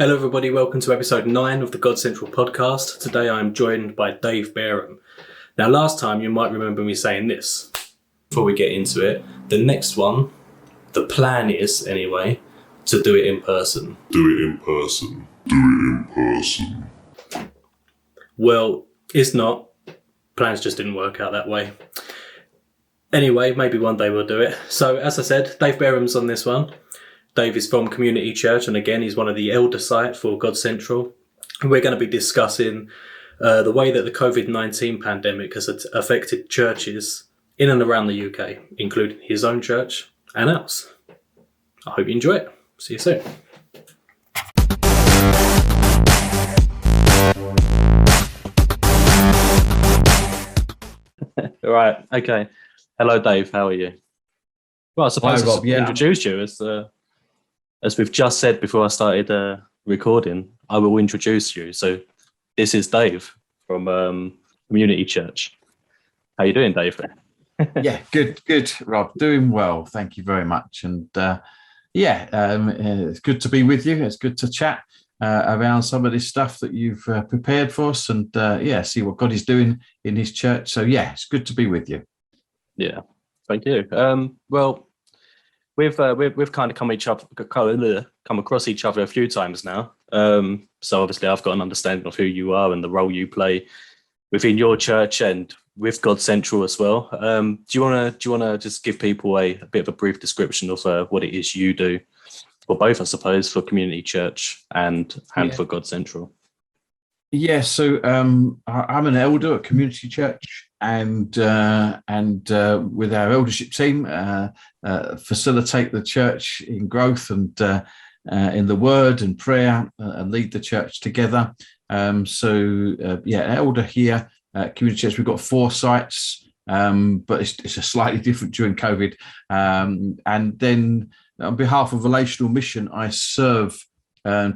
Hello everybody, welcome to episode 9 of the GodCentral Podcast. Today I'm joined by Dave Bareham. Now last time you might remember me saying this. Before we get into it, the next one, the plan is anyway, to do it in person. Well, it's not. Plans just didn't work out that way. Anyway, maybe one day we'll do it. So as I said, Dave Bareham's on this one. Dave is from Community Church, and again, he's one of the elder site for GodCentral. We're going to be discussing the way that the Covid-19 pandemic has affected churches in and around the UK, including his own church and ours. I hope you enjoy it. See you soon. Right, okay. Hello, Dave. How are you? Well, I suppose I introduce you as we've just said before I started recording. I will introduce you. So this is Dave from Community Church. How you doing, Dave? Yeah, good, Rob. Doing well. Thank you very much. And it's good to be with you. It's good to chat around some of this stuff that you've prepared for us, and see what God is doing in His church. So it's good to be with you. Yeah, thank you. Well, we've kind of come across each other a few times now. So obviously I've got an understanding of who you are and the role you play within your church and with GodCentral as well. Do you want to just give people a bit of a brief description of what it is you do for both, I suppose, for Community Church and for GodCentral? Yeah, so I'm an elder at Community Church, and with our eldership team, facilitate the church in growth and in the word and prayer, and lead the church together. Elder here at Community Church. We've got 4 sites, but it's a slightly different during COVID. And then on behalf of Relational Mission, I serve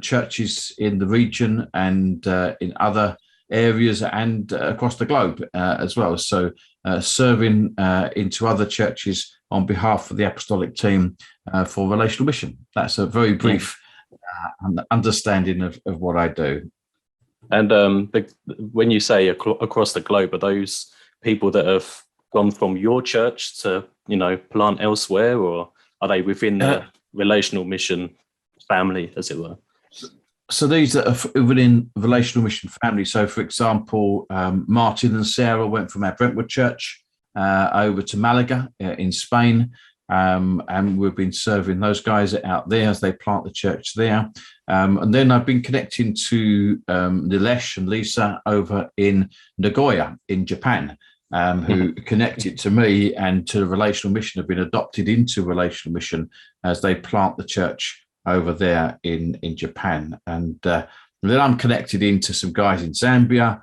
churches in the region and in other areas and across the globe as well. So serving into other churches on behalf of the apostolic team for Relational Mission. That's a very brief understanding of what I do. And when you say across the globe, are those people that have gone from your church to, plant elsewhere, or are they within the Relational Mission family, as it were? So these that are within Relational Mission family. So, for example, Martin and Sarah went from our Brentwood church over to Malaga in Spain, and we've been serving those guys out there as they plant the church there. And then I've been connecting to Nilesh and Lisa over in Nagoya in Japan, who connected to me and to the Relational Mission, have been adopted into Relational Mission as they plant the church over there in Japan. And then I'm connected into some guys in Zambia,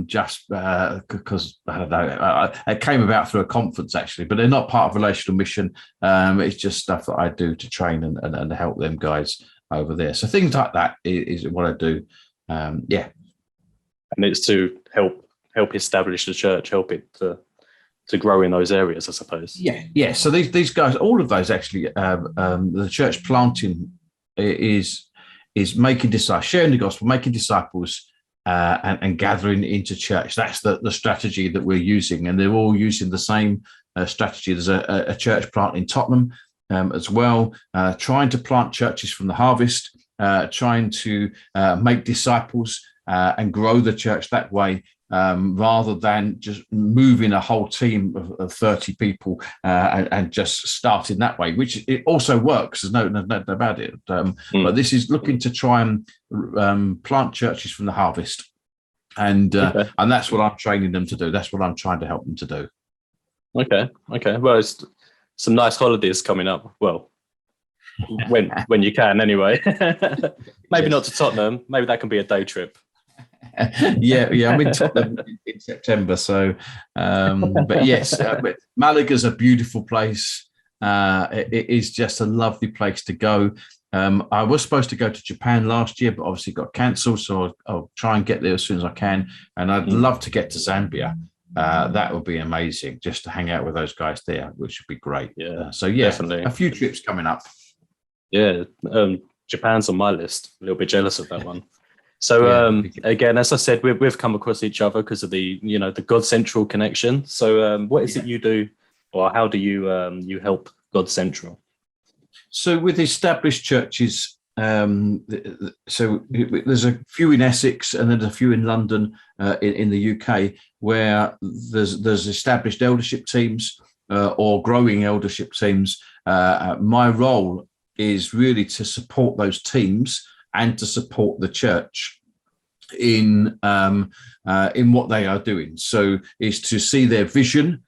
just because, I don't know, it came about through a conference actually, but they're not part of Relational Mission. It's just stuff that I do to train and help them guys over there. So things like that is what I do. And it's to help establish the church, help it to grow in those areas, I suppose. Yeah. So these guys, all of those actually, the church planting is making disciples, sharing the gospel, making disciples, and gathering into church. That's the strategy that we're using, and they're all using the same strategy. There's a church plant in Tottenham as well, trying to plant churches from the harvest, trying to make disciples and grow the church that way. Rather than just moving a whole team of 30 people and just starting that way, which it also works. There's no doubt about it. But this is looking to try and plant churches from the harvest. And that's what I'm training them to do. That's what I'm trying to help them to do. Okay. Well, it's some nice holidays coming up. Well, when you can anyway. Maybe not to Tottenham. Maybe that can be a day trip. Yeah, I'm in Tottenham in September. So, but yes, Malaga's a beautiful place. It is just a lovely place to go. I was supposed to go to Japan last year, but obviously got cancelled. So I'll try and get there as soon as I can. And I'd love to get to Zambia. That would be amazing, just to hang out with those guys there, which would be great. Yeah, so definitely a few trips coming up. Yeah, Japan's on my list. A little bit jealous of that one. So again, as I said, we've come across each other because of the GodCentral connection. So what is it you do, or how do you help GodCentral? So with established churches, so there's a few in Essex and then a few in London, in the UK, where there's established eldership teams or growing eldership teams. My role is really to support those teams and to support the church in what they are doing. So is to see their vision,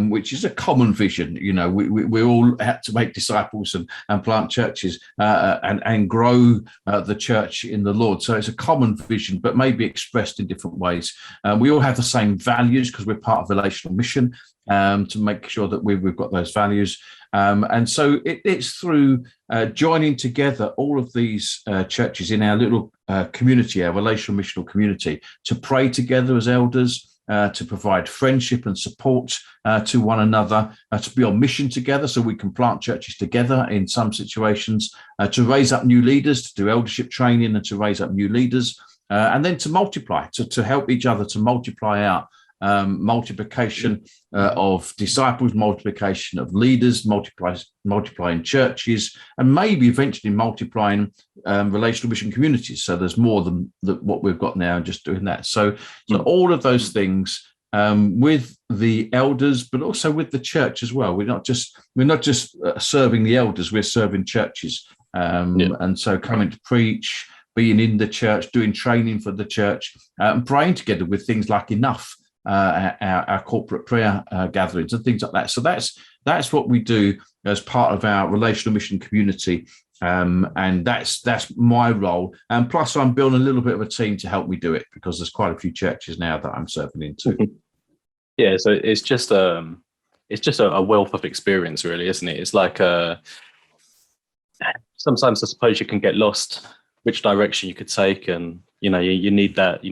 which is a common vision. We all had to make disciples and plant churches and grow the church in the Lord. So it's a common vision, but maybe expressed in different ways. We all have the same values because we're part of relational mission, to make sure that we've got those values. And so it's through joining together all of these churches in our little community, our relational missional community, to pray together as elders, to provide friendship and support to one another, to be on mission together so we can plant churches together in some situations, to raise up new leaders, to do eldership training and to raise up new leaders, and then to multiply, to help each other to multiply out. Multiplication of disciples, multiplication of leaders, multiplying churches, and maybe eventually multiplying relational mission communities. So there's more than what we've got now, just doing that. So all of those things with the elders, but also with the church as well. We're not just serving the elders; we're serving churches. And so coming to preach, being in the church, doing training for the church, and praying together with things like Enough. Our corporate prayer gatherings and things like that. So that's what we do as part of our relational mission community, and that's my role. And plus, I'm building a little bit of a team to help me do it because there's quite a few churches now that I'm serving into. Yeah, so it's just a wealth of experience, really, isn't it? It's like sometimes I suppose you can get lost which direction you could take, and you need that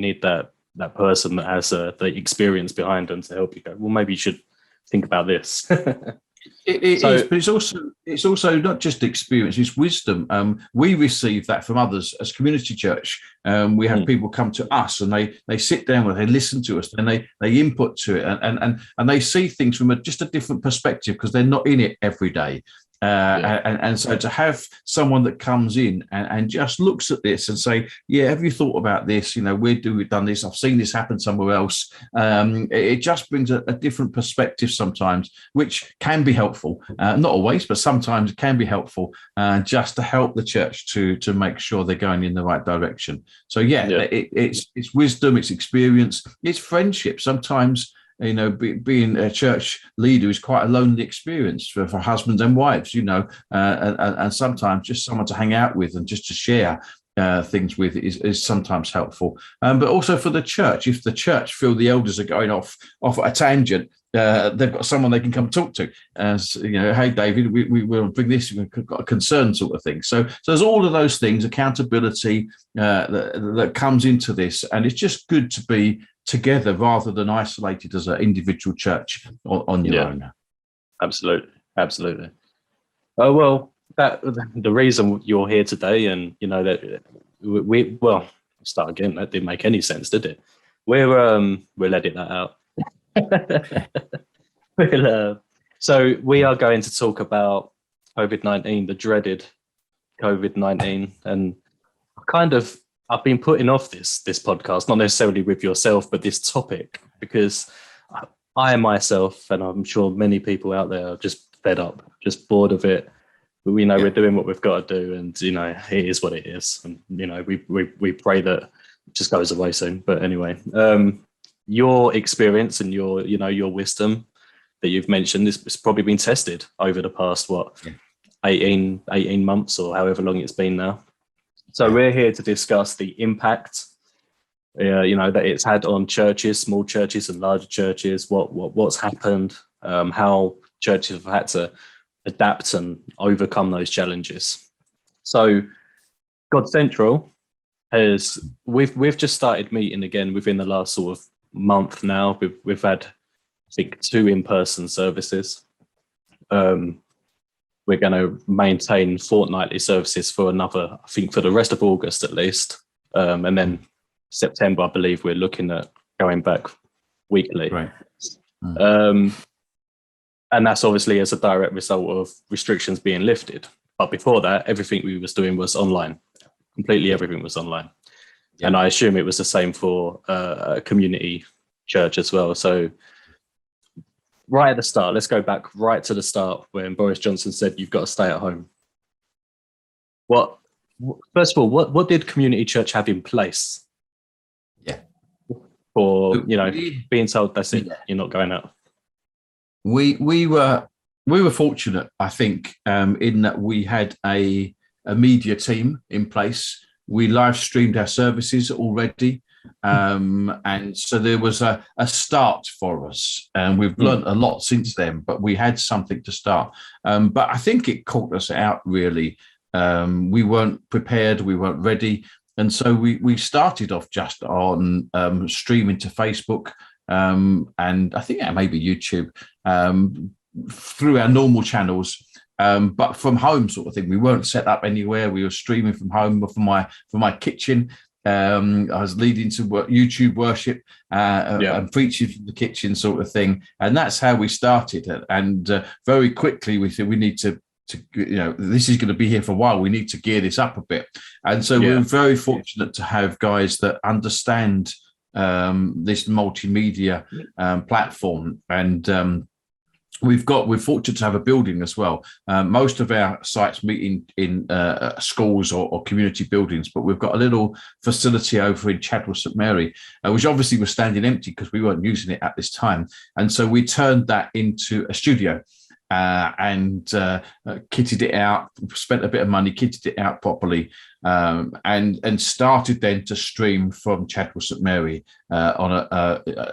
person that has the experience behind them to help you go, well, maybe you should think about this. But it's also not just experience, it's wisdom. We receive that from others as community church. We have people come to us and they sit down with, they listen to us, and they input to it, and they see things from just a different perspective because they're not in it every day. And so to have someone that comes in and just looks at this and say, have you thought about this? We've done this. I've seen this happen somewhere else. It just brings a different perspective sometimes, which can be helpful. Not always, but sometimes it can be helpful just to help the church to make sure they're going in the right direction. So it's wisdom, it's experience, it's friendship. Sometimes being a church leader is quite a lonely experience for husbands and wives, and sometimes just someone to hang out with and just to share things with is sometimes helpful. But also for the church, if the church feel the elders are going off a tangent, they've got someone they can come talk to. Hey, David, we will bring this, we've got a concern sort of thing. So there's all of those things, accountability that comes into this. And it's just good to be together rather than isolated as an individual church on your own. Absolutely. Oh, well, the reason you're here today, and that I'll start again. That didn't make any sense, did it? We'll edit that out. So we are going to talk about COVID-19, the dreaded COVID-19, and I've been putting off this podcast, not necessarily with yourself, but this topic, because I myself, and I'm sure many people out there, are just fed up, just bored of it. But we know we're doing what we've got to do, and it is what it is. And we pray that it just goes away soon. But anyway, your experience and your wisdom that you've mentioned, it's probably been tested over the past 18 months or however long it's been now. So we're here to discuss the impact, that it's had on churches, small churches and larger churches. What's happened, how churches have had to adapt and overcome those challenges. So, GodCentral we've just started meeting again within the last sort of month now. We've had, I think, 2 in-person services. we're going to maintain fortnightly services for another, I think for the rest of August at least. And then September, I believe we're looking at going back weekly. Right. And that's obviously as a direct result of restrictions being lifted. But before that, everything we was doing was online. Completely everything was online. Yeah. And I assume it was the same for a community church as well. So right at the start, let's go back right to the start when Boris Johnson said you've got to stay at home. First of all, what did community church have in place? Yeah. For, being told that's it, you're not going out. We were fortunate, I think, in that we had a media team in place. We live streamed our services already. And so there was a start for us, and we've learned a lot since then, but we had something to start. But I think it caught us out, really. We weren't prepared, we weren't ready. And so we started off just on streaming to Facebook, and I think maybe YouTube, through our normal channels. But from home sort of thing. We weren't set up anywhere. We were streaming from home or from my kitchen. I was leading to YouTube worship and preaching from the kitchen sort of thing. And that's how we started it. And very quickly we said we need to this is going to be here for a while. We need to gear this up a bit. And so we're very fortunate to have guys that understand this multimedia platform. And we're fortunate to have a building as well. Most of our sites meet in schools or community buildings, but we've got a little facility over in Chadwell St Mary, which obviously was standing empty because we weren't using it at this time. And so we turned that into a studio. And kitted it out, spent a bit of money, kitted it out properly, and started then to stream from Chadwell St Mary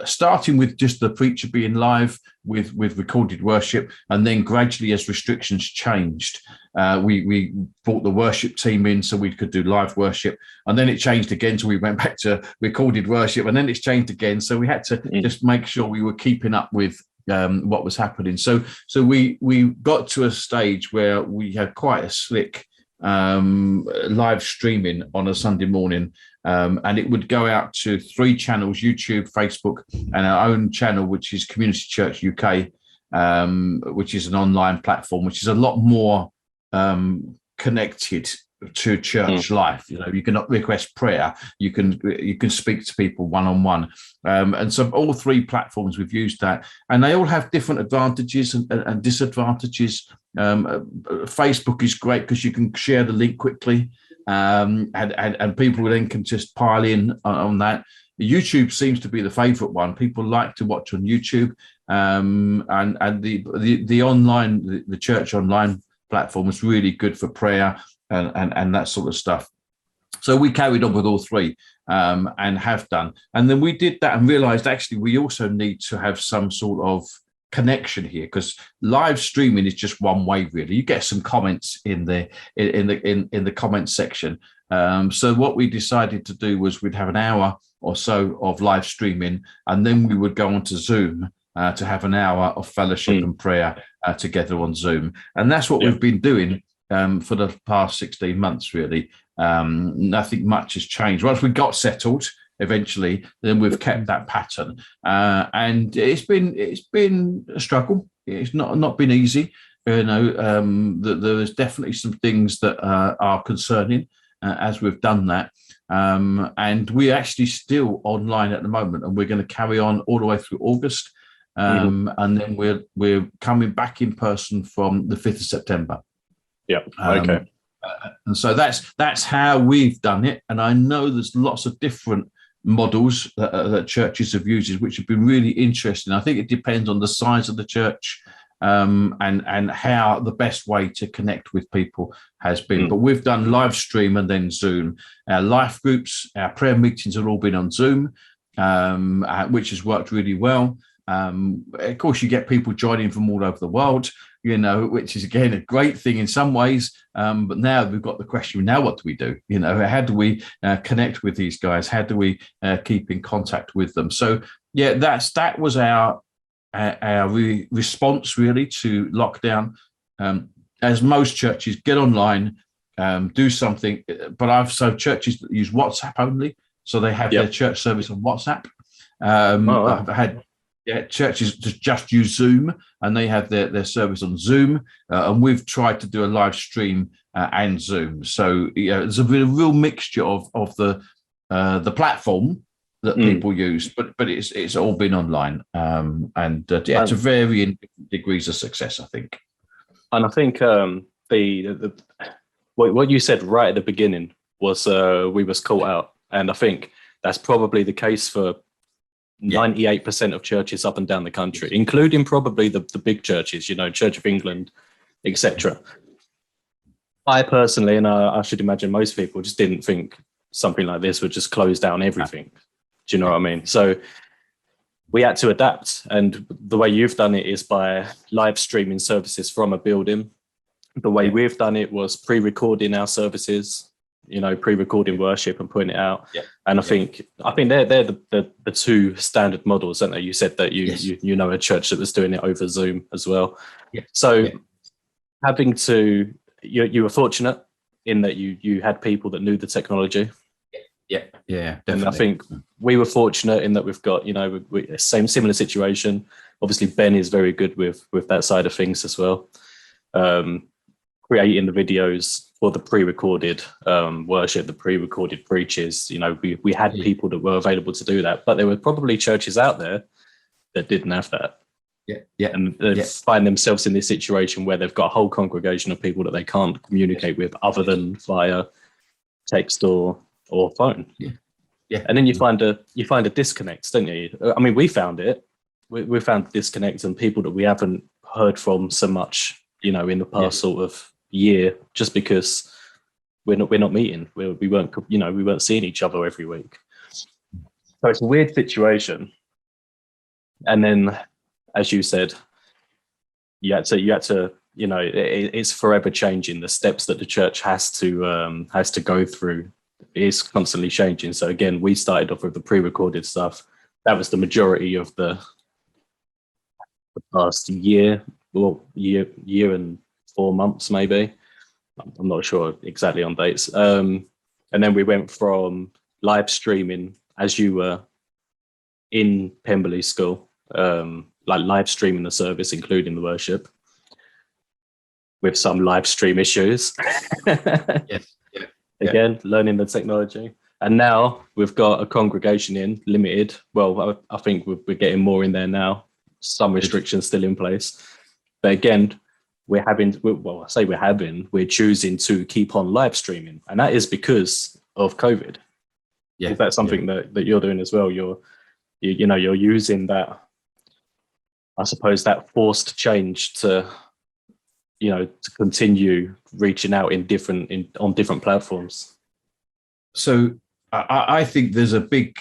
starting with just the preacher being live with recorded worship, and then gradually as restrictions changed, we brought the worship team in so we could do live worship, and then it changed again, so we went back to recorded worship, and then it's changed again, so we had to just make sure we were keeping up with what was happening. So we got to a stage where we had quite a slick live streaming on a Sunday morning, and it would go out to 3 channels: YouTube, Facebook, and our own channel, which is Community Church UK, which is an online platform, which is a lot more connected to church life. You can request prayer, you can speak to people one-on-one, and so all 3 platforms we've used that, and they all have different advantages and disadvantages. Facebook is great because you can share the link quickly, and people then can just pile in on that. YouTube seems to be the favorite one. People like to watch on YouTube, and the online, the church online platform is really good for prayer and that sort of stuff. So we carried on with all 3, and have done. And then we did that and realized actually we also need to have some sort of connection here, because live streaming is just one way, really. You get some comments in the comments section. So what we decided to do was we'd have an hour or so of live streaming, and then we would go onto Zoom to have an hour of fellowship and prayer together on Zoom. And that's what we've been doing for the past 16 months, really. Nothing much has changed. Once we got settled, eventually, then we've kept that pattern, and it's been a struggle. It's not been easy. There is definitely some things that are concerning as we've done that, and we're actually still online at the moment, and we're going to carry on all the way through August, and then we're coming back in person from the 5th of September. Yeah. Okay. And so that's how we've done it. And I know there's lots of different models that churches have used, which have been really interesting. I think it depends on the size of the church, and how the best way to connect with people has been. But we've done live stream and then Zoom. Our life groups, our prayer meetings have all been on Zoom, which has worked really well. Of course, you get people joining from all over the world, which is, again, a great thing in some ways. But now we've got the question, now what do we do? How do we connect with these guys? How do we keep in contact with them? So, yeah, that was our response, really, to lockdown. And as most churches, get online, do something. But churches that use WhatsApp only, so they have their church service on WhatsApp. I've had churches just use Zoom, and they have their service on Zoom, and we've tried to do a live stream and Zoom. So there's a real mixture of the platform that people use, but it's all been online, to varying degrees of success, I think. And I think what you said right at the beginning was we was caught out, and I think that's probably the case for 98% of churches up and down the country, including probably the big churches, Church of England, etc. I personally, and I should imagine most people, just didn't think something like this would just close down everything. Do you know what I mean? So we had to adapt, and the way you've done it is by live streaming services from a building. The way we've done it was pre-recording our services, pre-recording worship and putting it out. Yeah. And I think they're the two standard models, aren't they? You said that you know a church that was doing it over Zoom as well. Yeah. So having to, you were fortunate in that you had people that knew the technology. Yeah, definitely. And I think we were fortunate in that we've got, similar situation. Obviously, Ben is very good with that side of things as well. Creating the videos for the pre-recorded worship, the pre-recorded preaches. We had people that were available to do that, but there were probably churches out there that didn't have that. And they find themselves in this situation where they've got a whole congregation of people that they can't communicate with other than via text or phone. And then you find a disconnect, don't you? I mean, we found it. We found disconnect and people that we haven't heard from so much, in the past sort of year, just because we're not meeting. We weren't seeing each other every week. So it's a weird situation. And then, as you said, you had to. It's forever changing. The steps that the church has to go through is constantly changing. So again, we started off with the pre-recorded stuff. That was the majority of the past year and 4 months, maybe. I'm not sure exactly on dates. And then we went from live streaming as you were in Pemberley School, live streaming the service, including the worship, with some live stream issues. Again, learning the technology. And now we've got a congregation in, limited. Well, I think we're getting more in there now. Some restrictions still in place. But again, we're choosing to keep on live streaming. And that is because of COVID. Is that something that you're doing as well? You're using that, I suppose, that forced change to continue reaching out on different platforms. So I think there's a big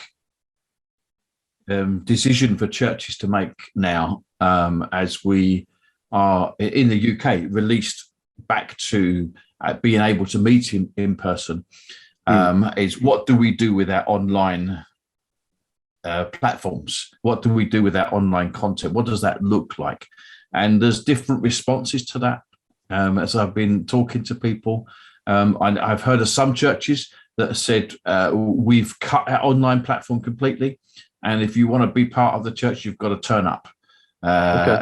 decision for churches to make now, as we are in the UK released back to being able to meet in person. Is what do we do with our online platforms? What do we do with our online content? What does that look like? And there's different responses to that. As I've been talking to people, I've heard of some churches that have said, we've cut our online platform completely. And if you want to be part of the church, you've got to turn up.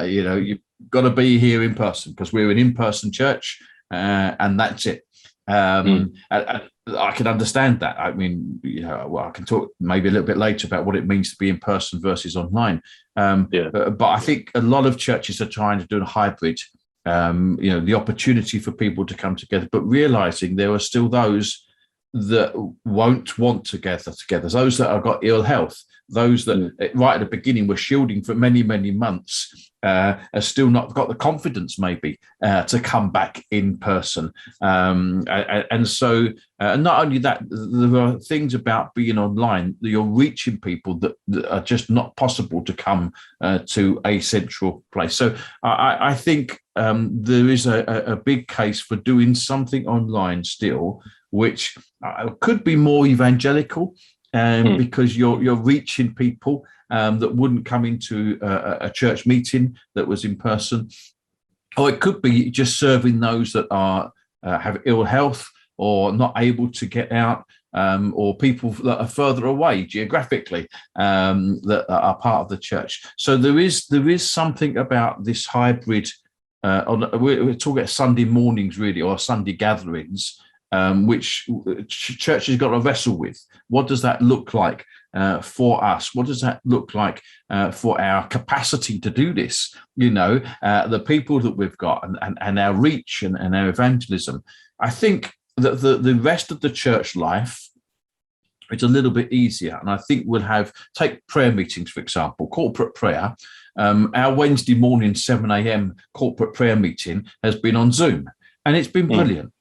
You've got to be here in person, because we're an in-person church, and that's it. I can understand that. I mean, I can talk maybe a little bit later about what it means to be in person versus online. But I think a lot of churches are trying to do a hybrid. The opportunity for people to come together, but realizing there are still those that won't want to gather together, those that have got ill health, those that right at the beginning were shielding for many, many months, are still not got the confidence maybe to come back in person. And so not only that, there are things about being online that you're reaching people that are just not possible to come to a central place. So I think there is a big case for doing something online still, which could be more evangelical, because you're reaching people that wouldn't come into a church meeting that was in person. or it could be just serving those that are have ill health or not able to get out, or people that are further away geographically, that are part of the church. So there is something about this hybrid. We're talking about Sunday mornings, really, or Sunday gatherings, which church has got to wrestle with. What does that look like for us? What does that look like for our capacity to do this? The people that we've got, and our reach and our evangelism. I think that the rest of the church life, it's a little bit easier. And I think we'll take prayer meetings, for example, corporate prayer. Our Wednesday morning, 7 a.m. corporate prayer meeting has been on Zoom, and it's been brilliant.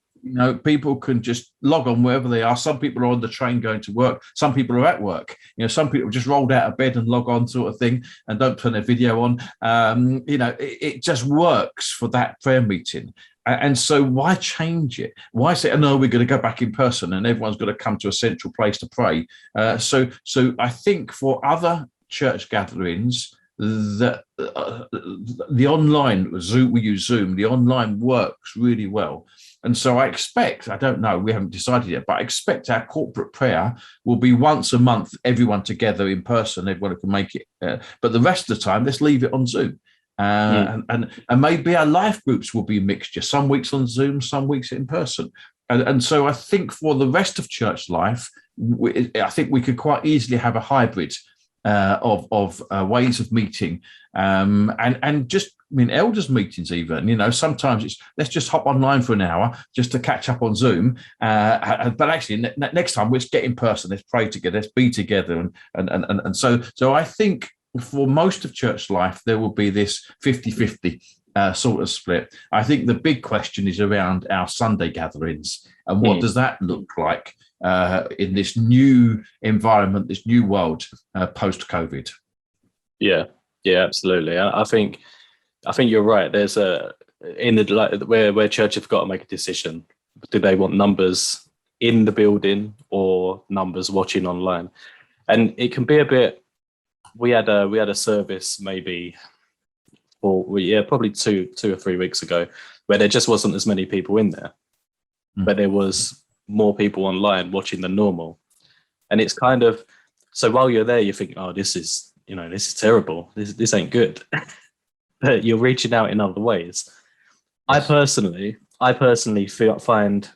People can just log on wherever they are. Some people are on the train going to work. Some people are at work. Some people just rolled out of bed and log on, sort of thing, and don't turn their video on. It just works for that prayer meeting. And so why change it? Why say, no, we're going to go back in person and everyone's got to come to a central place to pray? So I think for other church gatherings, the online Zoom, we use Zoom, the online works really well. And so I don't know, we haven't decided yet, but I expect our corporate prayer will be once a month, everyone together in person, everyone who can make it. But the rest of the time, let's leave it on Zoom. And maybe our life groups will be a mixture, some weeks on Zoom, some weeks in person. And so I think for the rest of church life, I think we could quite easily have a hybrid of ways of meeting, and just, elders meetings even, sometimes it's, let's just hop online for an hour just to catch up on Zoom. But actually next time let's get in person, let's pray together, let's be together. And so I think for most of church life, there will be this 50-50 sort of split. I think the big question is around our Sunday gatherings and what does that look like in this new environment, this new world post-COVID. Yeah, absolutely. I think you're right. There's where church have got to make a decision. Do they want numbers in the building or numbers watching online? And it can be a bit. We had a service maybe, probably two or 3 weeks ago, where there just wasn't as many people in there, but there was more people online watching than normal. And it's kind of, so while you're there, you think, oh, this is terrible. This ain't good. But you're reaching out in other ways. Yes. I personally find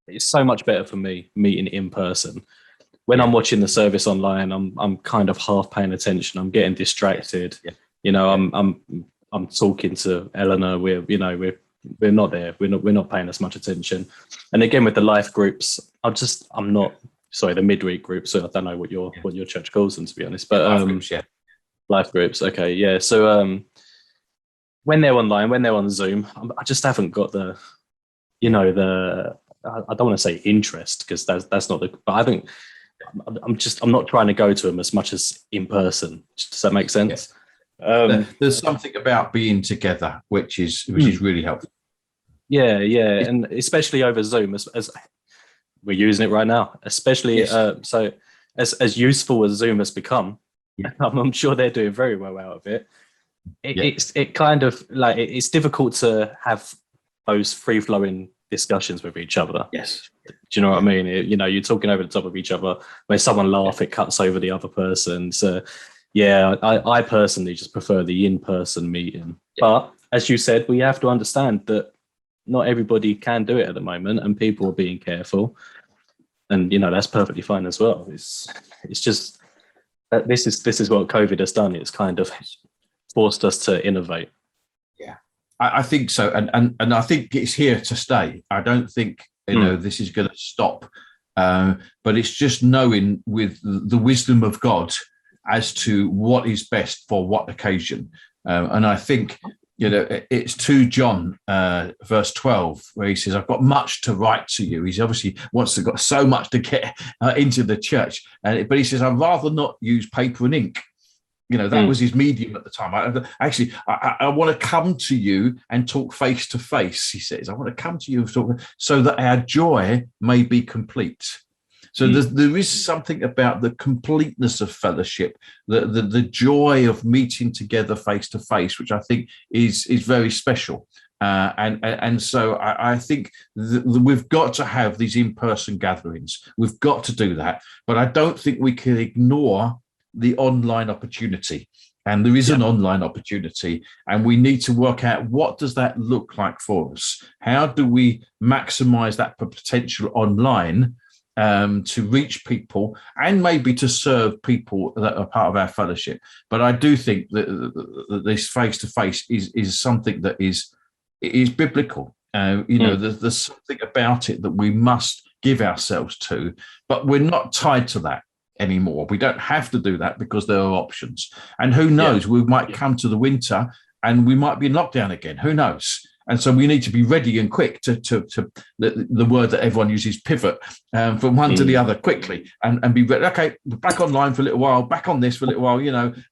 it's so much better for me meeting in person. When I'm watching the service online, I'm kind of half paying attention. I'm getting distracted. Yeah. I'm talking to Eleanor. We're not there. We're not paying as much attention. And again with the life groups, I'm not. Sorry, the midweek groups. So I don't know what your church calls them, to be honest. But life groups, yeah. Life groups. Okay, yeah. So when they're online, when they're on Zoom, I just haven't got the I don't want to say interest, because that's not the. But I think. I'm not trying to go to them as much as in person. Does that make sense? Yeah. There's something about being together which is really helpful. Yeah, and especially over Zoom, as we're using it right now. Especially so as useful as Zoom has become, I'm sure they're doing very well out of it. It's kind of like it's difficult to have those free flowing discussions with each other. Yes. Do you know what I mean? You're talking over the top of each other. When someone laughs, it cuts over the other person. So, I personally just prefer the in-person meeting. Yeah. But as you said, we have to understand that not everybody can do it at the moment, and people are being careful. And that's perfectly fine as well. It's just that this is what COVID has done. It's kind of forced us to innovate. Yeah, I think so, and I think it's here to stay. I don't think this is going to stop, but it's just knowing with the wisdom of God as to what is best for what occasion. And I think it's 2 John verse 12 where he says, I've got much to write to you. He's obviously got so much to get into the church, but he says, I'd rather not use paper and ink. That was his medium at the time. I want to come to you and talk face to face, he says. I want to come to you so that our joy may be complete. So there is something about the completeness of fellowship, the joy of meeting together face to face, which I think is very special. And so I think we've got to have these in-person gatherings. We've got to do that. But I don't think we can ignore the online opportunity. And there is an online opportunity, and we need to work out what does that look like for us? How do we maximize that potential online to reach people and maybe to serve people that are part of our fellowship? But I do think that this face-to-face is something that is biblical. There's something about it that we must give ourselves to, but we're not tied to that anymore. We don't have to do that because there are options. And who knows, we might come to the winter and we might be in lockdown again. Who knows? And so we need to be ready and quick to the word that everyone uses, pivot from one to the other quickly and be ready. Okay, back online for a little while, back on this for a little while,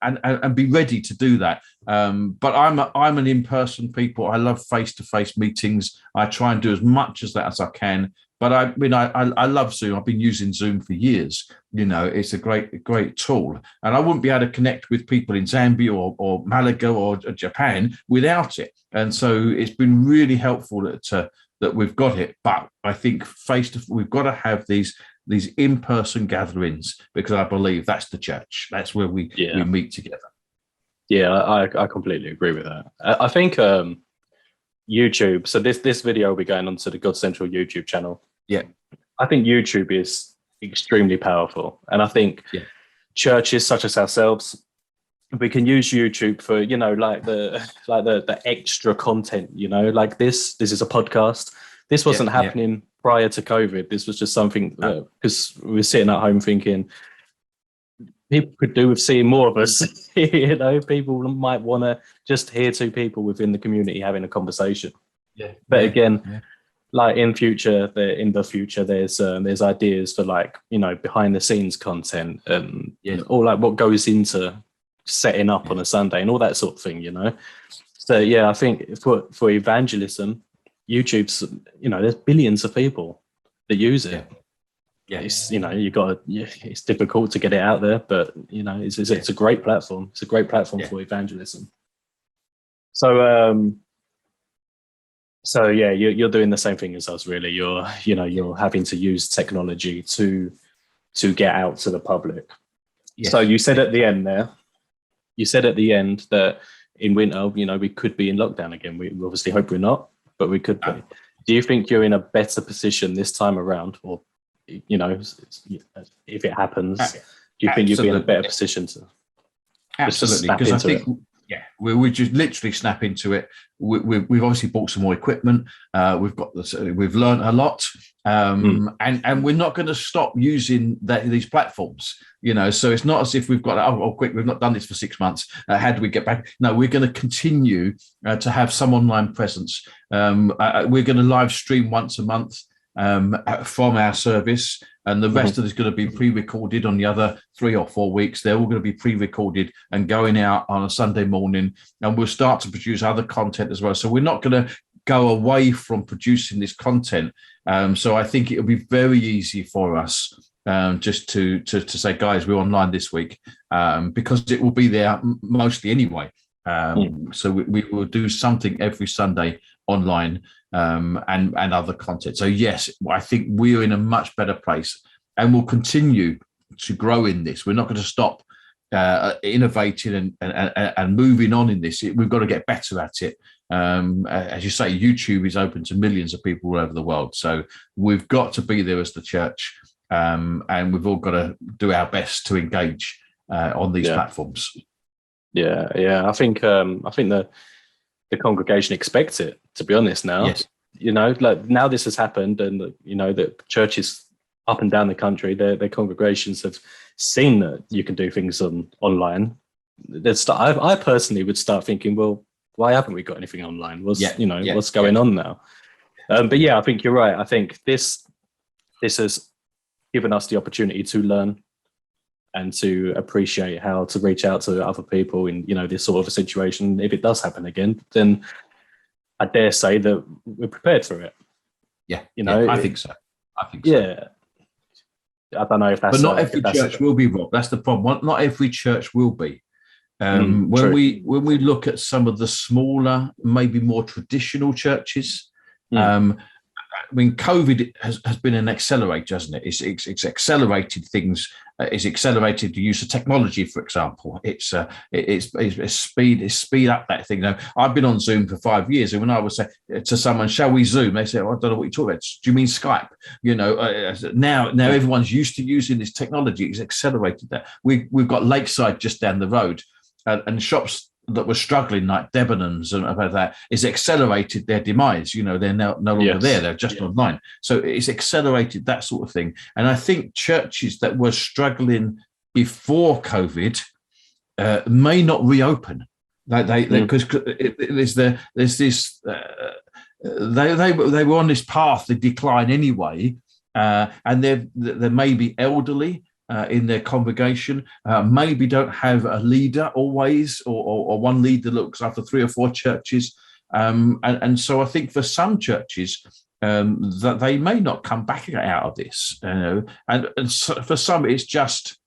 and be ready to do that. But I'm an in-person people. I love face-to-face meetings. I try and do as much as that as I can. But I love Zoom. I've been using Zoom for years. It's a great tool. And I wouldn't be able to connect with people in Zambia or Malaga or Japan without it. And so it's been really helpful that we've got it. But I think we've got to have these in-person gatherings, because I believe that's the church. That's where we meet together. Yeah, I completely agree with that. I think YouTube. So this video will be going onto the GodCentral YouTube channel. Yeah, I think YouTube is extremely powerful, and I think churches such as ourselves, we can use YouTube for like the extra content. Like this is a podcast. This wasn't happening prior to COVID. This was just something because we were sitting at home thinking people could do with seeing more of us. People might want to just hear two people within the community having a conversation. But again, like in the future, there's ideas for like behind the scenes content and all like what goes into setting up on a Sunday and all that sort of thing. So I think for evangelism, YouTube's there's billions of people that use it. It's it's difficult to get it out there, but it's a great platform. It's a great platform for evangelism. So you're doing the same thing as us, really. You're having to use technology to get out to the public. So you said at the end there, that in winter, we could be in lockdown again. We obviously hope we're not, but we could be. Do you think you're in a better position this time around, or if it happens, do you think you'd be in a better position to? Absolutely, because I think we just literally snap into it. We've obviously bought some more equipment. We've learned a lot, and we're not going to stop using these platforms. So it's not as if we've got quick. We've not done this for 6 months. How do we get back? No, we're going to continue to have some online presence. We're going to live stream once a month from our service, and the rest of it is going to be pre-recorded on the other 3 or 4 weeks. They're all going to be pre-recorded and going out on a Sunday morning, and we'll start to produce other content as well. So we're not going to go away from producing this content. So I think it'll be very easy for us just to say, guys, we're online this week, because it will be there mostly anyway. So we will do something every Sunday online, and other content. So yes, I think we're in a much better place, and we'll continue to grow in this. We're not going to stop innovating and moving on in this. We've got to get better at it. As you say, YouTube is open to millions of people all over the world. So we've got to be there as the church, and we've all got to do our best to engage on these platforms. I think the congregation expects it, to be honest now. Yes. Like now this has happened, and the churches up and down the country, their congregations have seen that you can do things online. I personally would start thinking, well, why haven't we got anything online? What's going on now? But I think you're right. I think this has given us the opportunity to learn and to appreciate how to reach out to other people in this sort of a situation. If it does happen again, then I dare say that we're prepared for it. I think so. I don't know if that's. But not every church will be, Rob. That's the problem. Not every church will be. When we look at some of the smaller, maybe more traditional churches, I mean, COVID has been an accelerator, hasn't it? It's accelerated things. It's accelerated the use of technology, for example. It's speed up that thing. Now, I've been on Zoom for 5 years, and when I would say to someone, "Shall we Zoom?" They say, "I don't know what you're talking about. Do you mean Skype?" Now everyone's used to using this technology. It's accelerated that. We've got Lakeside just down the road, and shops that were struggling like Debenhams and about that is accelerated their demise. They're now no longer there. They're just online. So it's accelerated that sort of thing. And I think churches that were struggling before COVID may not reopen. Because there's this. They were on this path to decline anyway, and they may be elderly. In their congregation, maybe don't have a leader always, or one leader looks after 3 or 4 churches, and so I think for some churches that they may not come back out of this, and so for some it's just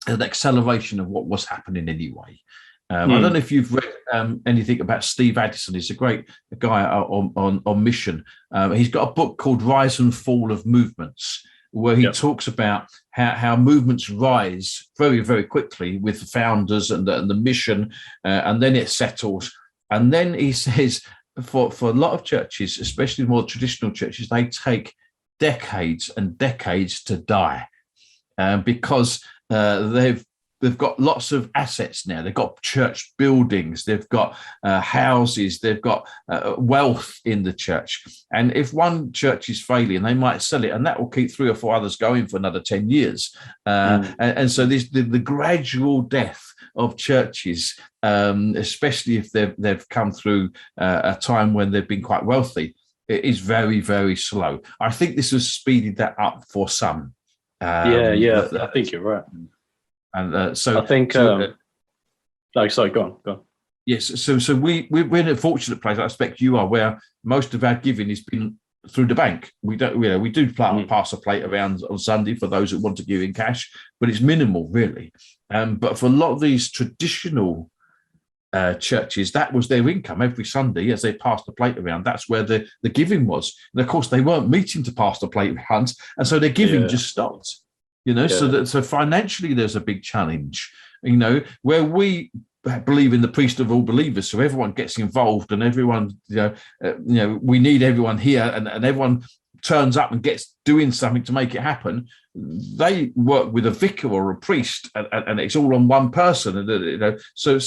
an acceleration of what was happening anyway. I don't know if you've read anything about Steve Addison. He's a great guy on mission. He's got a book called Rise and Fall of Movements, where he talks about how movements rise very, very quickly with the founders and the mission, and then it settles. And then he says, for a lot of churches, especially more traditional churches, they take decades and decades to die because they've got lots of assets now. They've got church buildings, they've got houses, they've got wealth in the church. And if one church is failing, they might sell it, and that will keep 3 or 4 others going for another 10 years. And so the gradual death of churches, especially if they've come through a time when they've been quite wealthy, it is very, very slow. I think this has speeded that up for some. I think you're right. And so I think. Sorry, go on. Yes, so we're in a fortunate place. I expect you are, where most of our giving has been through the bank. We do pass a plate around on Sunday for those that want to give in cash, but it's minimal, really. But for a lot of these traditional churches, that was their income every Sunday as they passed the plate around. That's where the giving was, and of course they weren't meeting to pass the plate around, and so their giving just stopped. So financially there's a big challenge, where we believe in the priest of all believers, so everyone gets involved, and everyone, we need everyone here, and everyone turns up and gets doing something to make it happen. They work with a vicar or a priest, and it's all on one person, and so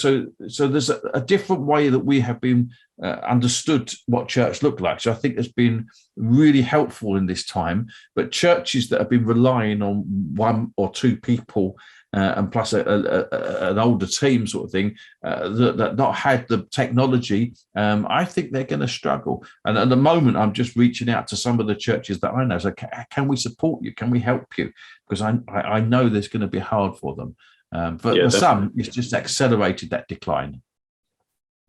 there's a different way that we have been understood what church looked like. So I think it's been really helpful in this time. But churches that have been relying on 1 or 2 people and plus an older team sort of thing that not had the technology, I think they're going to struggle. And at the moment, I'm just reaching out to some of the churches that I know. So can we support you? Can we help you? Because I know there's going to be hard for them. But for some, it's just accelerated that decline.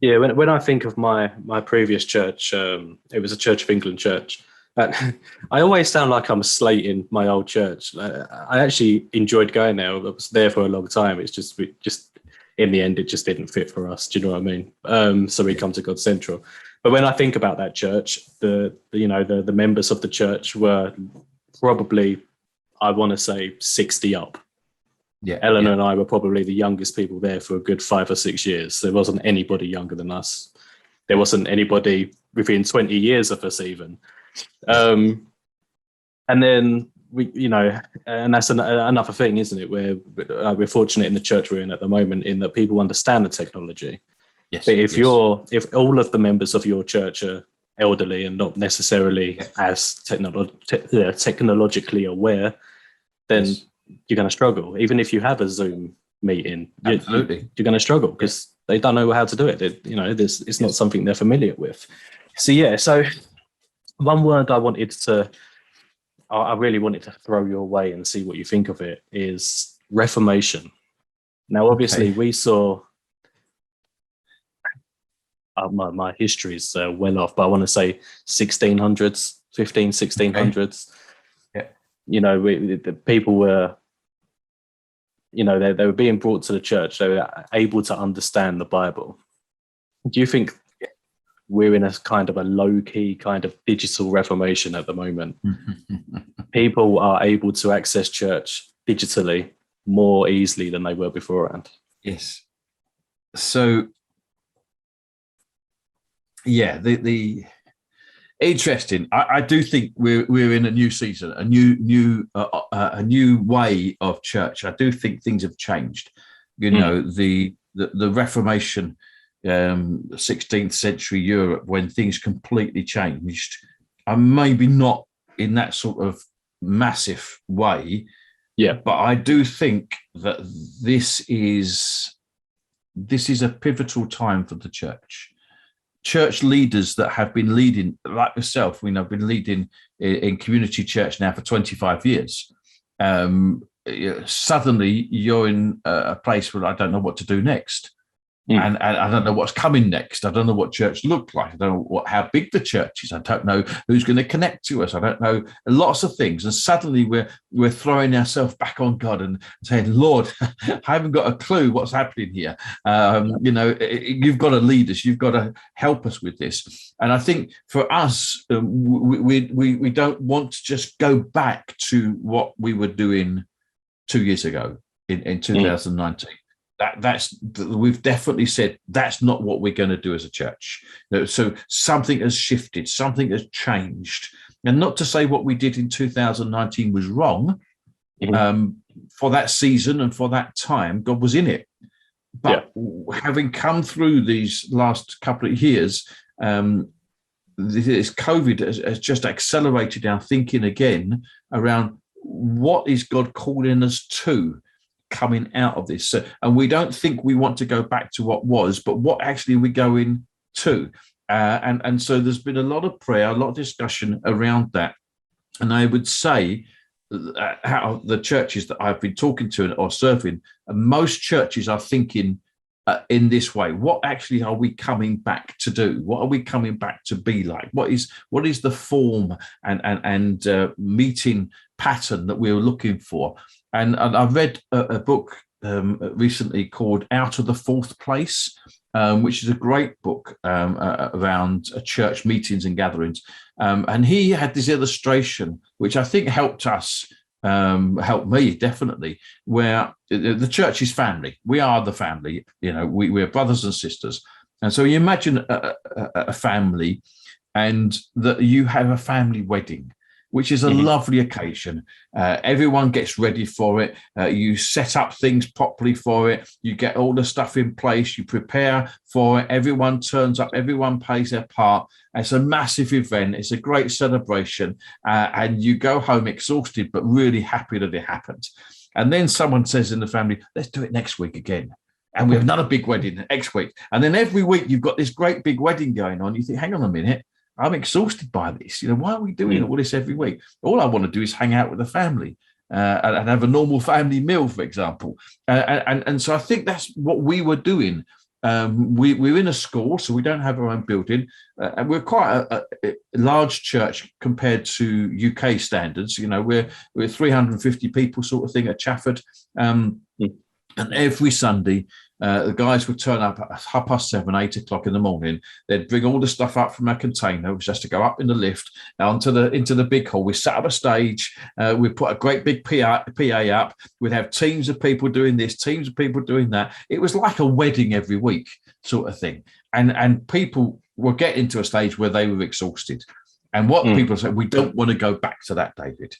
Yeah, when I think of my previous church, it was a Church of England church. I always sound like I'm slating my old church. I actually enjoyed going there. I was there for a long time. It's just in the end, it just didn't fit for us. Do you know what I mean? So we come to GodCentral. But when I think about that church, the members of the church were probably, I want to say, 60 up. Yeah, Ellen and I were probably the youngest people there for a good 5 or 6 years. There wasn't anybody younger than us. There wasn't anybody within 20 years of us even. And then and that's another thing, isn't it? Where we're fortunate in the church we're in at the moment, in that people understand the technology. Yes. But if all of the members of your church are elderly and not necessarily as technologically aware, then you're going to struggle. Even if you have a Zoom meeting, you're going to struggle because they don't know how to do it. It's not something they're familiar with. So one word I really wanted to throw your way and see what you think of it is reformation. Now, obviously, we saw my history is well off, but I want to say 1600s, 1600s. the people were, they were being brought to the church. They were able to understand the Bible. Do you think we're in a kind of a low-key kind of digital reformation at the moment? People are able to access church digitally more easily than they were beforehand. Yes. So, yeah, the interesting. I do think we're in a new season, a new way of church. I do think things have changed. The Reformation, 16th century Europe, when things completely changed, and maybe not in that sort of massive way. Yeah, but I do think that this is a pivotal time for the church. Church leaders that have been leading, like yourself, I've been leading in community church now for 25 years. Suddenly you're in a place where I don't know what to do next. And I don't know what's coming next. I don't know what church looked like. I don't know how big the church is. I don't know who's going to connect to us. I don't know lots of things. And suddenly we're throwing ourselves back on God and saying, Lord, I haven't got a clue what's happening here. You've got to lead us. You've got to help us with this. And I think for us, we don't want to just go back to what we were doing 2 years ago in 2019. We've definitely said that's not what we're going to do as a church. So something has shifted, something has changed, and not to say what we did in 2019 was wrong. For that season and for that time, God was in it. But having come through these last couple of years, this COVID has just accelerated our thinking again around what is God calling us to coming out of this. And we don't think we want to go back to what was, but what actually we're going to. And so there's been a lot of prayer, a lot of discussion around that. And I would say how the churches that I've been talking to or serving, most churches are thinking in this way. What actually are we coming back to do? What are we coming back to be like? What is the form and meeting pattern that we're looking for? And I read a book recently called Out of the Fourth Place, which is a great book around church meetings and gatherings. And he had this illustration, which I think helped me definitely, where the church is family. We are the family, we're brothers and sisters. And so you imagine a family, and that you have a family wedding, which is a lovely occasion. Everyone gets ready for it. You set up things properly for it. You get all the stuff in place. You prepare for it. Everyone turns up. Everyone plays their part. It's a massive event. It's a great celebration. And you go home exhausted, but really happy that it happened. And then someone says in the family, let's do it next week again. And we have another big wedding next week. And then every week you've got this great big wedding going on. You think, hang on a minute. I'm exhausted by this. Why are we doing all this every week? All I want to do is hang out with the family and have a normal family meal, for example. And so I think that's what we were doing. We're in a school, so we don't have our own building. And we're quite a large church compared to UK standards. We're 350 people sort of thing at Chafford. And every Sunday, the guys would turn up at 7:30, 8 o'clock in the morning. They'd bring all the stuff up from our container, which has to go up in the lift into the big hall. We set up a stage. We put a great big PA up. We'd have teams of people doing this, teams of people doing that. It was like a wedding every week sort of thing. And people were getting to a stage where they were exhausted. And what people say, we don't want to go back to that, David.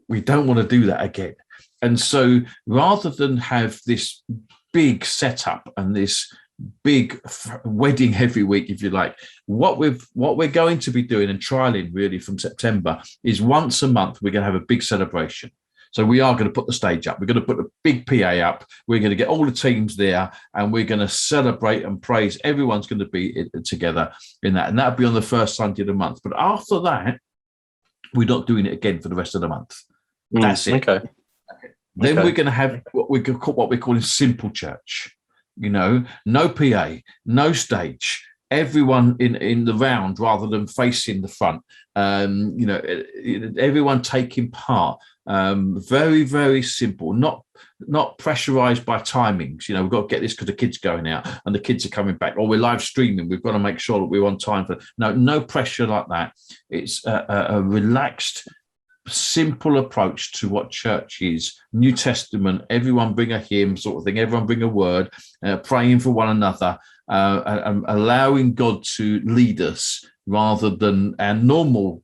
We don't want to do that again. And so rather than have this big setup and this big wedding every week, if you like, what we're going to be doing and trialing really from September is once a month we're going to have a big celebration. So we are going to put the stage up. We're going to put a big PA up. We're going to get all the teams there, and we're going to celebrate and praise. Everyone's going to be together in that, and that'll be on the first Sunday of the month. But after that, we're not doing it again for the rest of the month. That's it. Okay. Then we're going to have what we're calling simple church. No PA, no stage, everyone in the round rather than facing the front. Everyone taking part. Very, very simple. Not pressurized by timings. We've got to get this because the kids going out and the kids are coming back, or we're live streaming. We've got to make sure that we're on time for. No pressure like that. It's a relaxed, simple approach to what church is. New Testament. Everyone bring a hymn, sort of thing. Everyone bring a word. Praying for one another. And allowing God to lead us rather than our normal,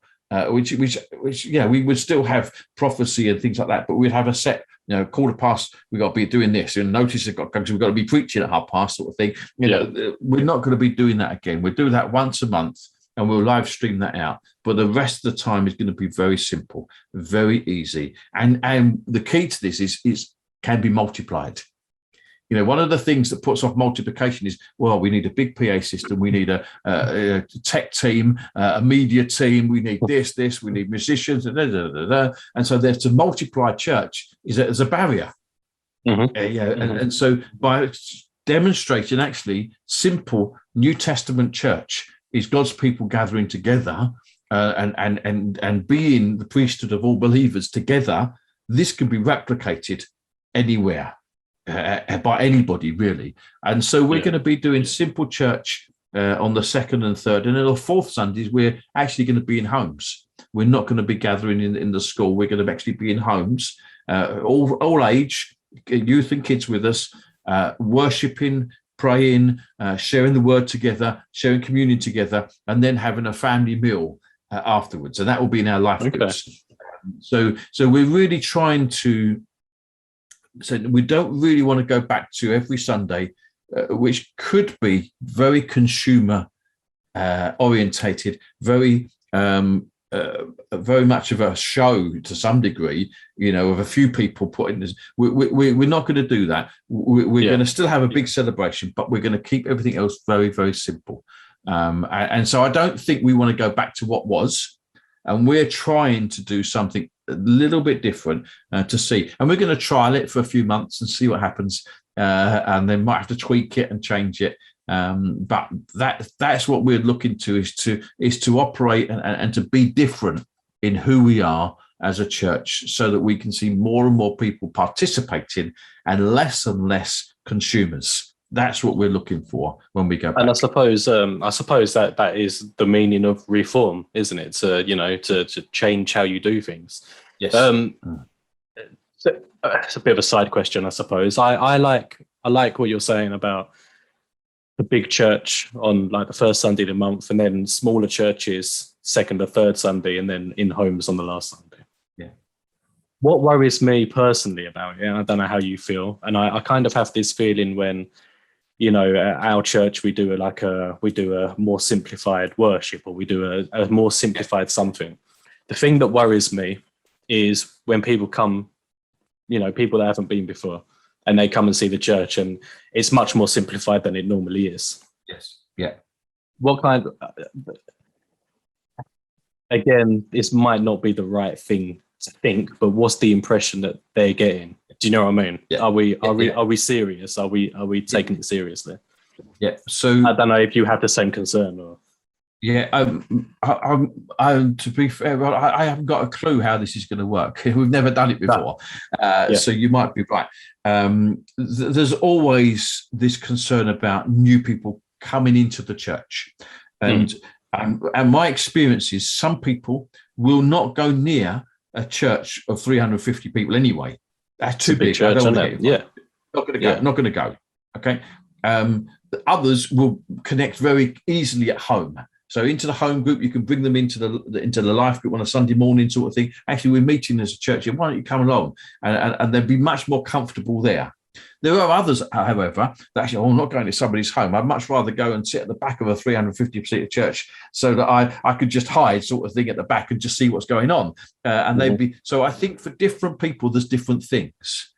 which we would still have prophecy and things like that, but we'd have a set, quarter past, we've got to be doing this, and notice we've got to be preaching at 30:30 sort of thing. We're not going to be doing that again. We'll do that once a month and we'll live stream that out. But the rest of the time is going to be very simple, very easy. And the key to this is can be multiplied. One of the things that puts off multiplication is, well, we need a big PA system, we need a tech team, a media team, we need this, we need musicians, and so there's to multiply church is a barrier. Mm-hmm. And so by demonstrating actually simple New Testament church is God's people gathering together and being the priesthood of all believers together, this can be replicated anywhere. By anybody really. And so we're going to be doing simple church on the second and third, and then the fourth Sundays we're actually going to be in homes. We're not going to be gathering in the school. We're going to actually be in homes, all age, youth and kids with us, worshipping, praying, sharing the word together, sharing communion together, and then having a family meal afterwards, and that will be in our life groups. So we're really trying to. So we don't really want to go back to every Sunday, which could be very consumer orientated, very much of a show to some degree, of a few people putting this. We're not going to do that. We're going to still have a big celebration, but we're going to keep everything else very, very simple. And so I don't think we want to go back to what was. And we're trying to do something a little bit different to see. And we're going to trial it for a few months and see what happens. And then might have to tweak it and change it. But that's what we're looking to is to operate and to be different in who we are as a church, so that we can see more and more people participating and less consumers. That's what we're looking for when we go back. And I suppose that is the meaning of reform, isn't it? To change how you do things. Yes. So, it's a bit of a side question, I suppose. I like what you're saying about the big church on like the first Sunday of the month, and then smaller churches second or third Sunday, and then in homes on the last Sunday. Yeah. What worries me personally about it, and I don't know how you feel, and I kind of have this feeling when, at our church we do a more simplified worship, or we do a more simplified something. The thing that worries me is when people come, people that haven't been before, and they come and see the church, and it's much more simplified than it normally is. Yes. Yeah. What kind of, again, this might not be the right thing to think, but what's the impression that they're getting? Do you know what I mean? Yeah. Are we serious? Are we taking it seriously? Yeah. So I don't know if you have the same concern or. Yeah. To be fair, I haven't got a clue how this is going to work. We've never done it before, so you might be right. There's always this concern about new people coming into the church, and my experience is some people will not go near a church of 350 people anyway. That's too big. Church, not going to go. Not going to go. Okay. Others will connect very easily at home. So into the home group, you can bring them into the life group on a Sunday morning sort of thing. Actually, we're meeting as a church. Why don't you come along? And they'll be much more comfortable there. There are others, however, that actually, I'm not going to somebody's home. I'd much rather go and sit at the back of a 350-seater church so that I could just hide sort of thing at the back and just see what's going on. They'd be. So I think for different people, there's different things.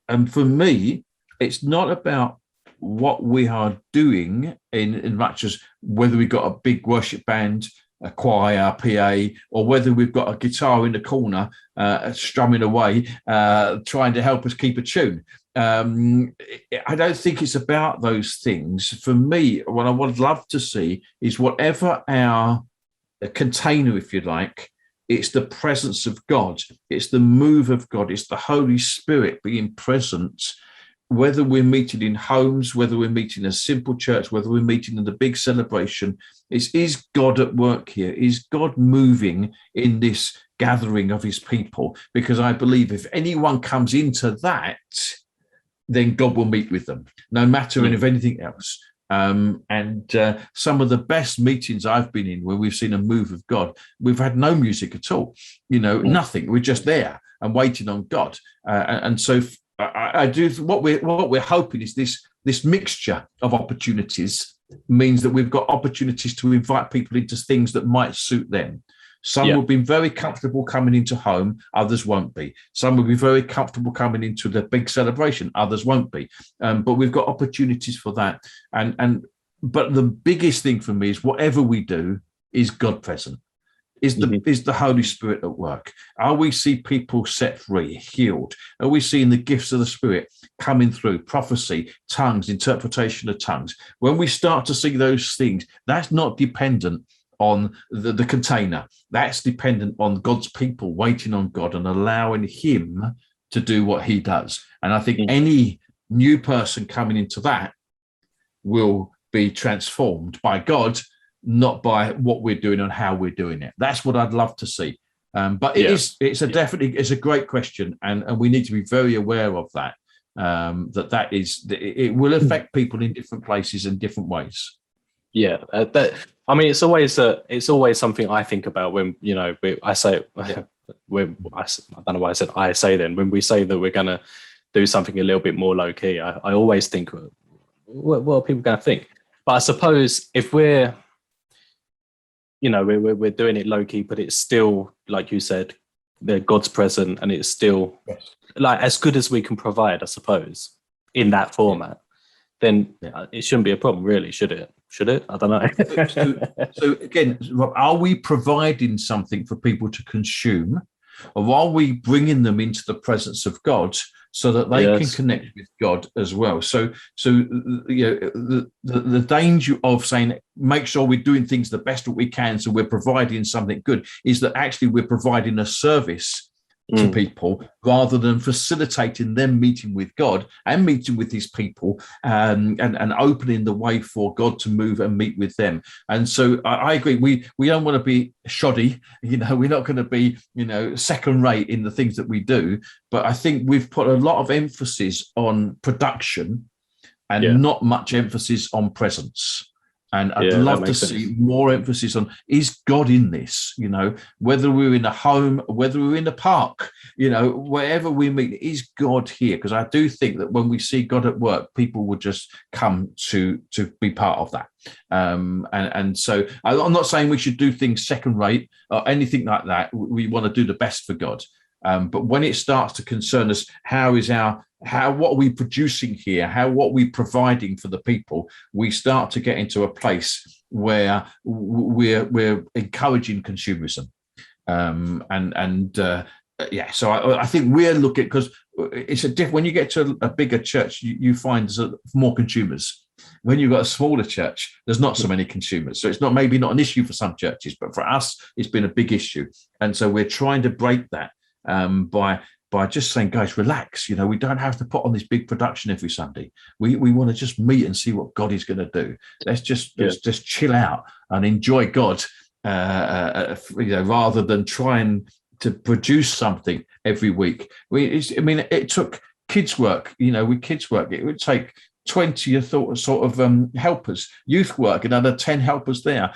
And for me, it's not about what we are doing in much as whether we've got a big worship band, a choir, PA, or whether we've got a guitar in the corner strumming away, trying to help us keep a tune. I don't think it's about those things. For me, what I would love to see is whatever our container, if you like, it's the presence of God, it's the move of God, it's the Holy Spirit being present, whether we're meeting in homes, whether we're meeting in a simple church, whether we're meeting in the big celebration. Is God at work here? Is God moving in this gathering of his people? Because I believe if anyone comes into that, then God will meet with them, no matter of anything else. Some of the best meetings I've been in where we've seen a move of God, we've had no music at all, nothing. We're just there and waiting on God. And so I do what we're hoping is this mixture of opportunities means that we've got opportunities to invite people into things that might suit them. Some will be very comfortable coming into home, others won't be. Some will be very comfortable coming into the big celebration, others won't be. But we've got opportunities for that. But the biggest thing for me is whatever we do is God present. Is the Holy Spirit at work? Are we see people set free, healed? Are we seeing the gifts of the Spirit coming through? Prophecy, tongues, interpretation of tongues. When we start to see those things, that's not dependent on the container. That's dependent on God's people waiting on God and allowing him to do what he does. And I think any new person coming into that will be transformed by God, not by what we're doing and how we're doing it. That's what I'd love to see. But it's a great question, and we need to be very aware of that. It will affect people in different places in different ways. Yeah, it's always something I think about when I say when I don't know why I said I say then when we say that we're going to do something a little bit more low key. I always think, what are people going to think? But I suppose if we're doing it low key, but it's still, like you said, God's present, and it's still like as good as we can provide, I suppose, in that format. Then it shouldn't be a problem, really, should it? Should it? I don't know. So again, Rob, are we providing something for people to consume, or are we bringing them into the presence of God so that they can connect with God as well? So the danger of saying make sure we're doing things the best that we can, so we're providing something good, is that actually we're providing a service to people rather than facilitating them meeting with God and meeting with his people and opening the way for God to move and meet with them. And so I agree. We don't want to be shoddy. We're not going to be, second rate in the things that we do. But I think we've put a lot of emphasis on production and not much emphasis on presence. And I'd love to see more emphasis on, is God in this? Whether we're in a home, whether we're in a park, wherever we meet, is God here? Because I do think that when we see God at work, people will just come to be part of that. And so I'm not saying we should do things second rate or anything like that. We want to do the best for God. But when it starts to concern us, what are we producing here? What are we providing for the people? We start to get into a place where we're encouraging consumerism. So I think we're looking, because it's a different. When you get to a bigger church, you find there's more consumers. When you've got a smaller church, there's not so many consumers. So it's maybe not an issue for some churches, but for us, it's been a big issue. And so we're trying to break that by just saying, guys, relax. We don't have to put on this big production every Sunday. We want to just meet and see what God is going to do. Let's just chill out and enjoy God, rather than trying to produce something every week. It took kids work. With kids work, it would take 20 helpers, youth work, another 10 helpers there,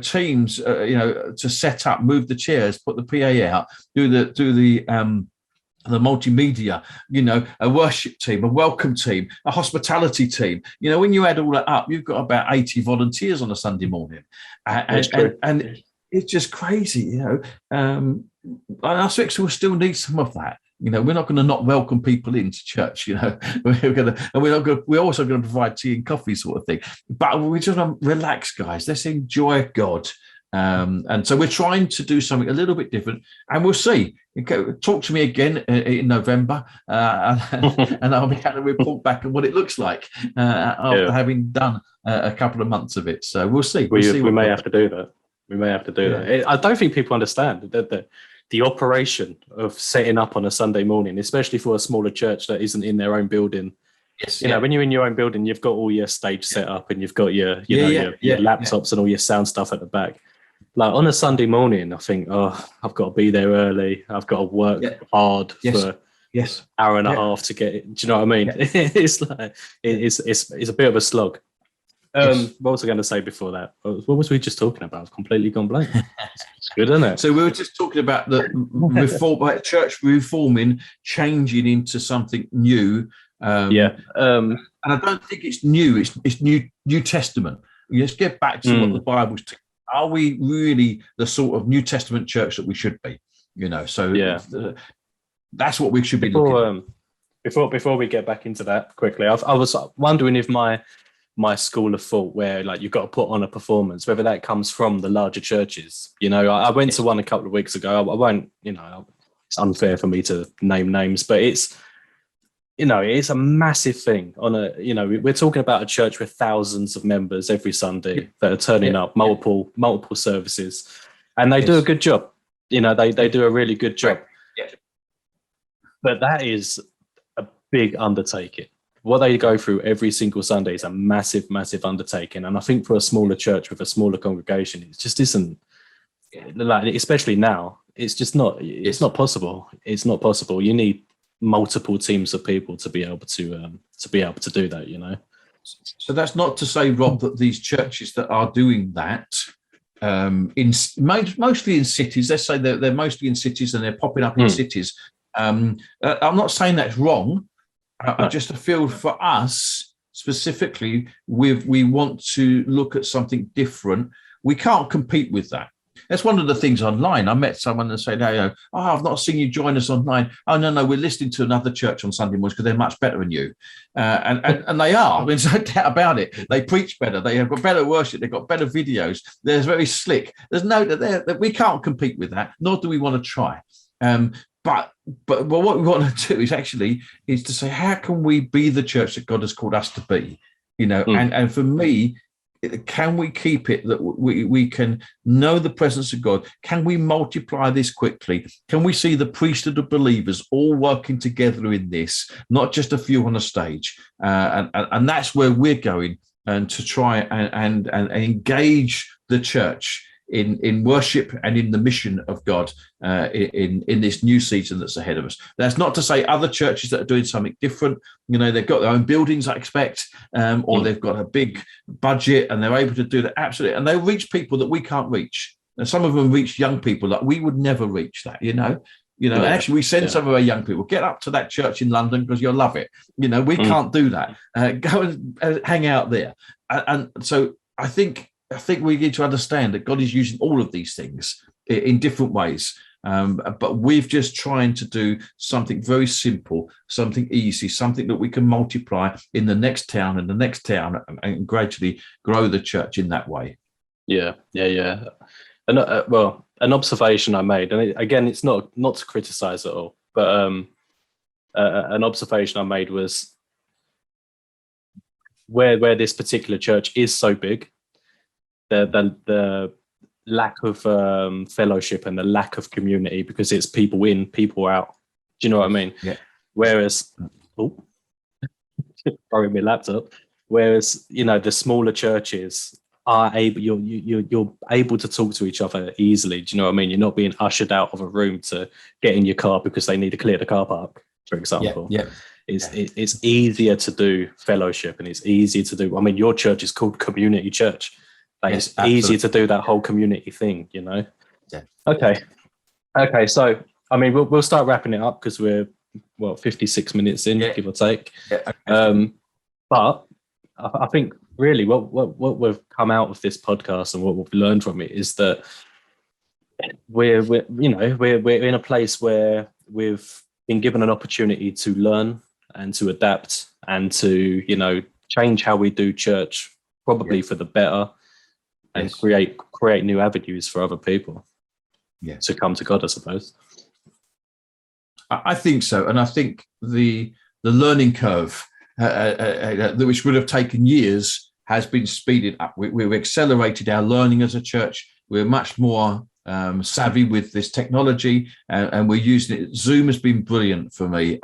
teams, to set up, move the chairs, put the PA out, do the multimedia, a worship team, a welcome team, a hospitality team. When you add all that up, you've got about 80 volunteers on a Sunday morning. And it's just crazy, and I expect we'll still need some of that. We're not going to not welcome people into church. We're also going to provide tea and coffee sort of thing. But we just want to relax, guys. Let's enjoy God And so we're trying to do something a little bit different, and we'll see. Talk to me again in November, and I'll be able to report back on what it looks like after having done a couple of months of it. So we'll see. We may have to do that. We may have to do that. I don't think people understand that the operation of setting up on a Sunday morning, especially for a smaller church that isn't in their own building. Yes, you know, when you're in your own building, you've got all your stage set up, and you've got your laptops and all your sound stuff at the back. Like on a Sunday morning, I think, I've got to be there early. I've got to work hard for hour and a half to get it. Do you know what I mean? Yeah. It's like it's a bit of a slog. What was I going to say before that? What was we just talking about? I've completely gone blank. It's good, isn't it? So we were just talking about the reform, church reforming, changing into something new. And I don't think it's new. It's New Testament. Let's get back to what the Bible's. Are we really the sort of New Testament church that we should be? You know, so that's what we should be looking at. Before we get back into that quickly, I was wondering if my school of thought, where like you've got to put on a performance, whether that comes from the larger churches. You know, I went to one a couple of weeks ago. I won't, you know, it's unfair for me to name names, but it's, you know, it's a massive thing on a, you know, we're talking about a church with thousands of members every Sunday that are turning up, multiple services, and they do a good job. You know, they do a really good job. Yeah. But that is a big undertaking. What they go through every single Sunday is a massive, massive undertaking. And I think for a smaller church with a smaller congregation, it just isn't, like, especially now, it's just not, it's not possible. It's not possible. You need multiple teams of people to be able to do that, you know. So that's not to say, Rob, that these churches that are doing that, mostly in cities, let's say they're mostly in cities and they're popping up in cities. I'm not saying that's wrong. I just feel for us specifically, we want to look at something different. We can't compete with that. That's one of the things online. I met someone and said, "Hey, I've not seen you join us online." "Oh, no, we're listening to another church on Sunday mornings because they're much better than you." And they are. I mean, there's no doubt about it. They preach better. They have got better worship. They've got better videos. They're very slick. There's no that we can't compete with that, nor do we want to try. But what we want to do is to say, how can we be the church that God has called us to be? You know, and for me, can we keep it that we can know the presence of God? Can we multiply this quickly? Can we see the priesthood of believers all working together in this, not just a few on a stage? And that's where we're going, and to try and engage the church in worship and in the mission of God in this new season that's ahead of us. That's not to say other churches that are doing something different, you know, they've got their own buildings, I expect, or they've got a big budget and they're able to do that. Absolutely. And they reach people that we can't reach. And some of them reach young people that we would never reach that, you know. And actually we send some of our young people, get up to that church in London because you'll love it. You know, we can't do that. Go and hang out there. And so I think we need to understand that God is using all of these things in different ways. But we're just trying to do something very simple, something easy, something that we can multiply in the next town and the next town, and gradually grow the church in that way. Yeah. And an observation I made, and again, it's not to criticize at all, but an observation I made was where this particular church is so big, the lack of fellowship and the lack of community, because it's people in, people out. Do you know what I mean? Yeah. Whereas, borrowing my laptop. Whereas, you know, the smaller churches are able, you're able to talk to each other easily. Do you know what I mean? You're not being ushered out of a room to get in your car because they need to clear the car park, for example. Yeah. It's easier to do fellowship, and it's easier to do. I mean, your church is called Community Church. It's easier to do that whole community thing, you know? Yeah. Okay. So, I mean, we'll start wrapping it up because we're, 56 minutes in, give or take. Yeah. Okay. But I think really what we've come out of this podcast and what we've learned from it is that we're in a place where we've been given an opportunity to learn and to adapt and to, you know, change how we do church, probably for the better. and create new avenues for other people to come to God, I suppose. I think so, and I think the learning curve, which would have taken years, has been speeded up. We've accelerated our learning as a church. We're much more savvy with this technology, and we're using it. Zoom has been brilliant for me.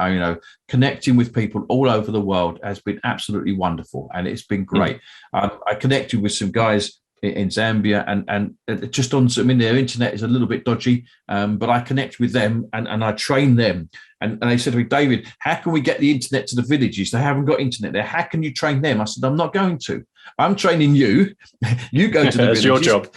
Connecting with people all over the world has been absolutely wonderful, and it's been great. I connected with some guys in Zambia, and just on Zoom, their internet is a little bit dodgy, but I connect with them and I train them. And they said to me, David, how can we get the internet to the villages? They haven't got internet there. How can you train them? I said, I'm not going to. I'm training you. You go to the villages. That's your job.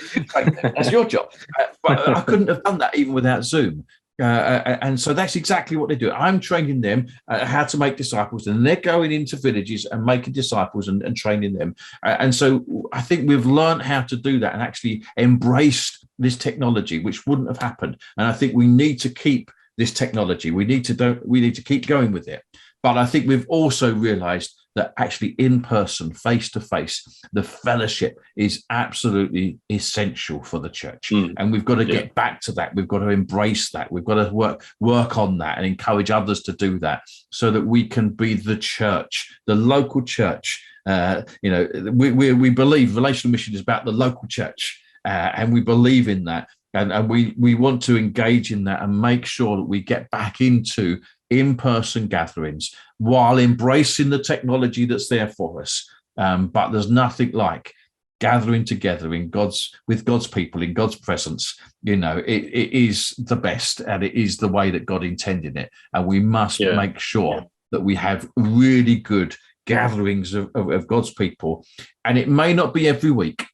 That's your job. But I couldn't have done that even without Zoom. And so that's exactly what they do. I'm training them how to make disciples, and they're going into villages and making disciples and training them. And so I think we've learned how to do that and actually embraced this technology, which wouldn't have happened. And I think we need to keep this technology. We need to keep going with it. But I think we've also realized that actually in person, face to face, the fellowship is absolutely essential for the church. And we've got to get back to that. We've got to embrace that. We've got to work on that and encourage others to do that so that we can be the church, the local church. We believe relational mission is about the local church, and we believe in that. And we want to engage in that and make sure that we get back into in-person gatherings while embracing the technology that's there for us. But there's nothing like gathering together with God's people in God's presence. It is the best, and it is the way that God intended it. And we must make sure that we have really good gatherings of God's people. And it may not be every week.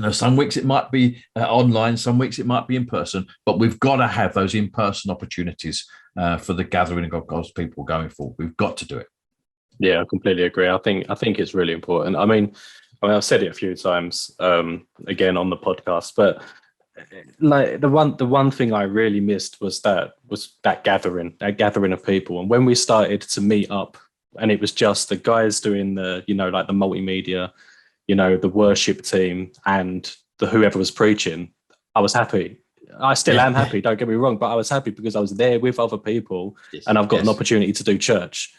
Some weeks it might be online, some weeks it might be in person, but we've got to have those in-person opportunities for the gathering of God's people going forward. We've got to do it. Yeah, I completely agree. I think it's really important. I mean, I've said it a few times, again on the podcast, but like the one thing I really missed was that gathering of people. And when we started to meet up, and it was just the guys doing the like the multimedia, the worship team and whoever was preaching, I was happy. I still am happy, don't get me wrong, but I was happy because I was there with other people and I've got an opportunity to do church.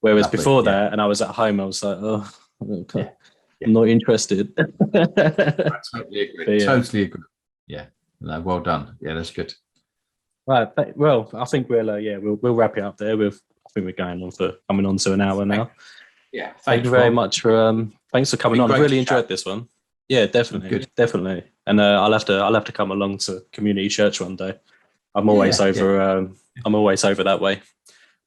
Whereas before that, and I was at home, I was like, oh, okay, I'm not interested. I totally agree. Totally agree. Yeah. No, well done. Yeah, that's good. Right. Well, I think we'll wrap it up there. I think we're coming on to an hour now. Yeah. Thank you very much for thanks for coming on. I really enjoyed this one. Yeah, definitely. Definitely. And I'll have to come along to community church one day. I'm always over that way.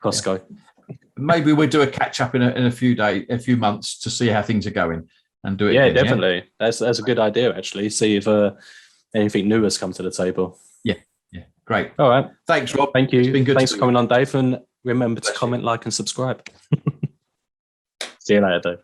Costco. Yeah. Maybe we'll do a catch up in a few months to see how things are going and do it. Yeah, again, definitely. Yeah? That's a good idea actually. See if anything new has come to the table. Yeah. Yeah. Great. All right. Thanks, Rob. Thank you. It's been good. Thanks for coming on, Dave, and remember to comment, like, and subscribe. See you later, Dave.